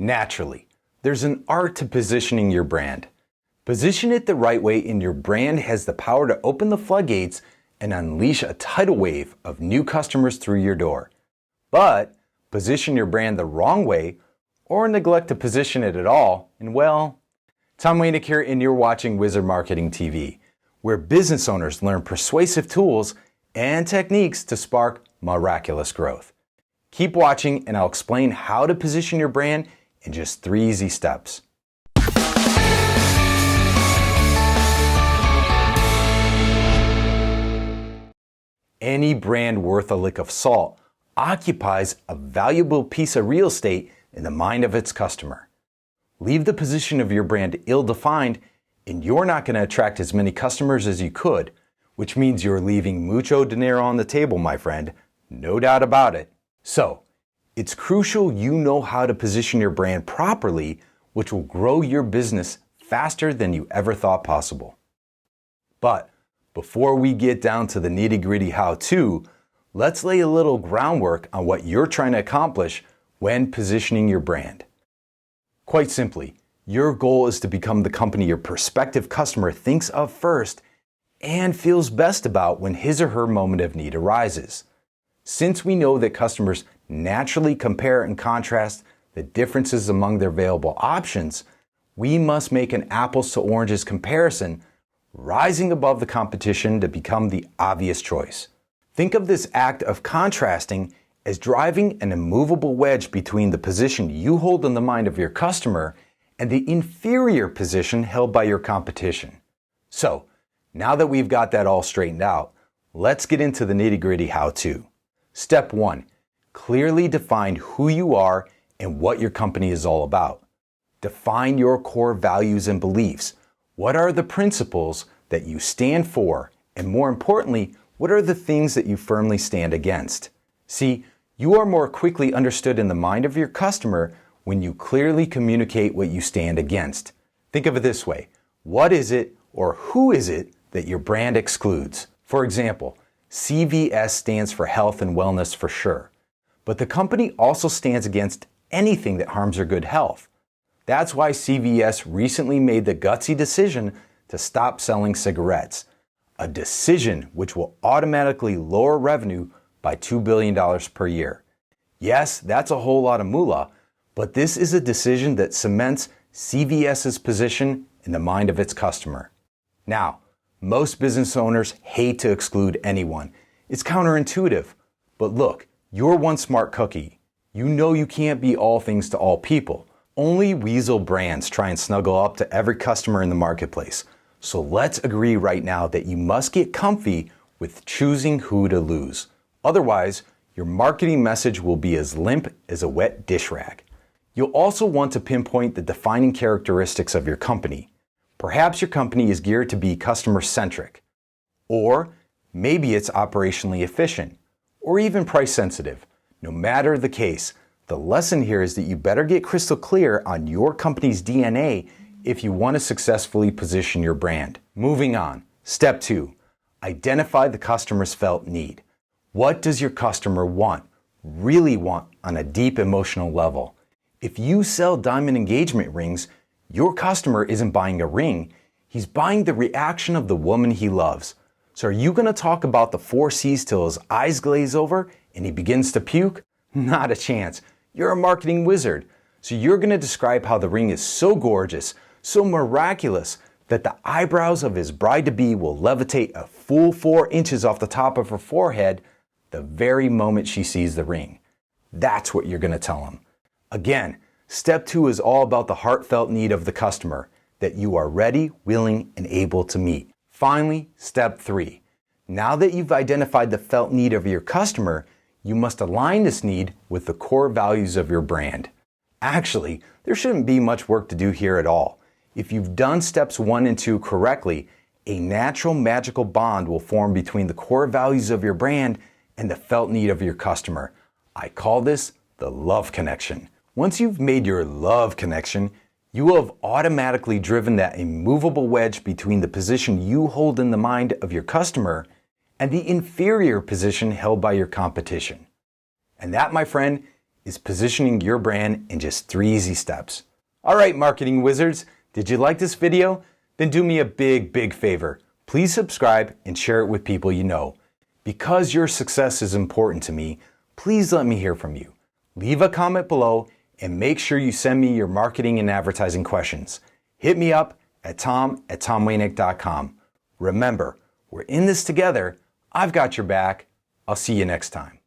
Naturally, there's an art to positioning your brand. Position it the right way and your brand has the power to open the floodgates and unleash a tidal wave of new customers through your door. But position your brand the wrong way or neglect to position it at all, and well, Tom Wanek here and you're watching Wizard Marketing TV, where business owners learn persuasive tools and techniques to spark miraculous growth. Keep watching and I'll explain how to position your brand in just 3 easy steps. Any brand worth a lick of salt occupies a valuable piece of real estate in the mind of its customer. Leave the position of your brand ill-defined and you're not going to attract as many customers as you could, which means you're leaving mucho dinero on the table, my friend. No doubt about it. So, it's crucial you know how to position your brand properly, which will grow your business faster than you ever thought possible. But before we get down to the nitty-gritty how-to, let's lay a little groundwork on what you're trying to accomplish when positioning your brand. Quite simply, your goal is to become the company your prospective customer thinks of first and feels best about when his or her moment of need arises. Since we know that customers naturally compare and contrast the differences among their available options, we must make an apples to oranges comparison, rising above the competition to become the obvious choice. Think of this act of contrasting as driving an immovable wedge between the position you hold in the mind of your customer and the inferior position held by your competition. So, now that we've got that all straightened out, let's get into the nitty-gritty how-to. Step 1. Clearly define who you are and what your company is all about. Define your core values and beliefs. What are the principles that you stand for? And more importantly, what are the things that you firmly stand against? See, you are more quickly understood in the mind of your customer when you clearly communicate what you stand against. Think of it this way. What is it or who is it that your brand excludes? For example, CVS stands for health and wellness for sure, but the company also stands against anything that harms your good health. That's why CVS recently made the gutsy decision to stop selling cigarettes, a decision which will automatically lower revenue by $2 billion per year. Yes, that's a whole lot of moolah, but this is a decision that cements CVS's position in the mind of its customer. Now, most business owners hate to exclude anyone. It's counterintuitive. But look, you're one smart cookie. You know you can't be all things to all people. Only weasel brands try and snuggle up to every customer in the marketplace. So let's agree right now that you must get comfy with choosing who to lose. Otherwise, your marketing message will be as limp as a wet dish rag. You'll also want to pinpoint the defining characteristics of your company. Perhaps your company is geared to be customer-centric, or maybe it's operationally efficient, or even price-sensitive. No matter the case, the lesson here is that you better get crystal clear on your company's DNA if you want to successfully position your brand. Moving on. Step 2. Identify the customer's felt need. What does your customer want, really want on a deep emotional level? If you sell diamond engagement rings, your customer isn't buying a ring, he's buying the reaction of the woman he loves. So are you going to talk about the 4 C's till his eyes glaze over and he begins to puke? Not a chance. You're a marketing wizard. So you're going to describe how the ring is so gorgeous, so miraculous, that the eyebrows of his bride-to-be will levitate a full 4 inches off the top of her forehead the very moment she sees the ring. That's what you're going to tell him. Again, Step 2 is all about the heartfelt need of the customer that you are ready, willing, and able to meet. Finally, Step 3. Now that you've identified the felt need of your customer, you must align this need with the core values of your brand. Actually, there shouldn't be much work to do here at all. If you've done steps 1 and 2 correctly, a natural magical bond will form between the core values of your brand and the felt need of your customer. I call this the love connection. Once you've made your love connection, you will have automatically driven that immovable wedge between the position you hold in the mind of your customer and the inferior position held by your competition. And that, my friend, is positioning your brand in just 3 easy steps. All right, marketing wizards, did you like this video? Then do me a big favor. Please subscribe and share it with people you know. Because your success is important to me, please let me hear from you. Leave a comment below and make sure you send me your marketing and advertising questions. Hit me up at tom@tomwanek.com. Remember, we're in this together. I've got your back. I'll see you next time.